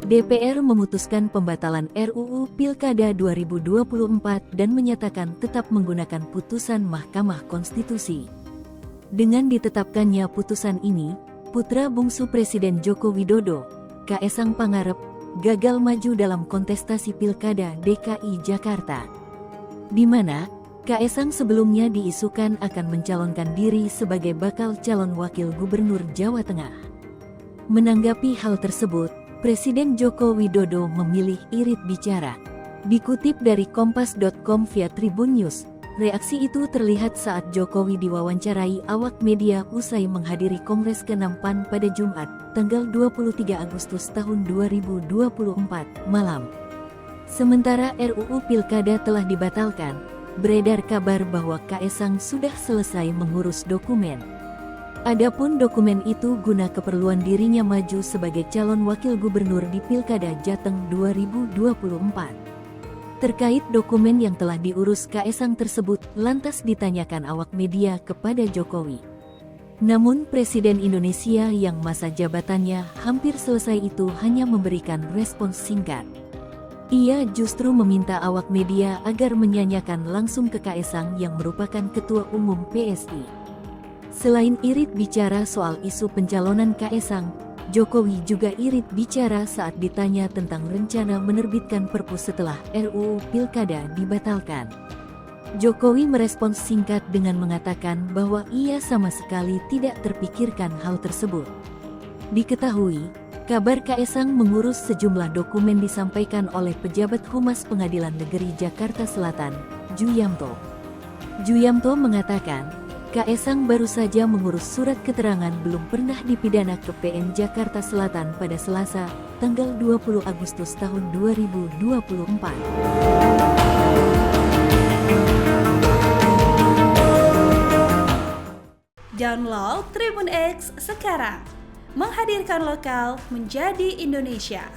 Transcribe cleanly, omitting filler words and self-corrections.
DPR memutuskan pembatalan RUU Pilkada 2024 dan menyatakan tetap menggunakan putusan Mahkamah Konstitusi. Dengan ditetapkannya putusan ini, putra bungsu Presiden Joko Widodo, Kaesang Pangarep, gagal maju dalam kontestasi Pilkada DKI Jakarta, di mana Kaesang sebelumnya diisukan akan mencalonkan diri sebagai bakal calon wakil gubernur Jawa Tengah. Menanggapi hal tersebut, Presiden Joko Widodo memilih irit bicara. Dikutip dari Kompas.com via Tribun News, reaksi itu terlihat saat Jokowi diwawancarai awak media usai menghadiri Kongres ke-6 PAN pada Jumat, tanggal 23 Agustus tahun 2024, malam. Sementara RUU Pilkada telah dibatalkan, beredar kabar bahwa Kaesang sudah selesai mengurus dokumen. Adapun dokumen itu guna keperluan dirinya maju sebagai calon wakil gubernur di Pilkada Jateng 2024. Terkait dokumen yang telah diurus Kaesang tersebut, lantas ditanyakan awak media kepada Jokowi. Namun Presiden Indonesia yang masa jabatannya hampir selesai itu hanya memberikan respons singkat. Ia justru meminta awak media agar menyanyikan langsung ke Kaesang yang merupakan Ketua Umum PSI. Selain irit bicara soal isu pencalonan Kaesang, Jokowi juga irit bicara saat ditanya tentang rencana menerbitkan Perpu setelah RUU Pilkada dibatalkan. Jokowi merespons singkat dengan mengatakan bahwa ia sama sekali tidak terpikirkan hal tersebut. Diketahui, kabar Kaesang mengurus sejumlah dokumen disampaikan oleh pejabat Humas Pengadilan Negeri Jakarta Selatan, Juyamto. Juyamto mengatakan, Kaesang baru saja mengurus surat keterangan belum pernah dipidana ke PN Jakarta Selatan pada Selasa, tanggal 20 Agustus tahun 2024. Download Tribun X sekarang, menghadirkan lokal menjadi Indonesia.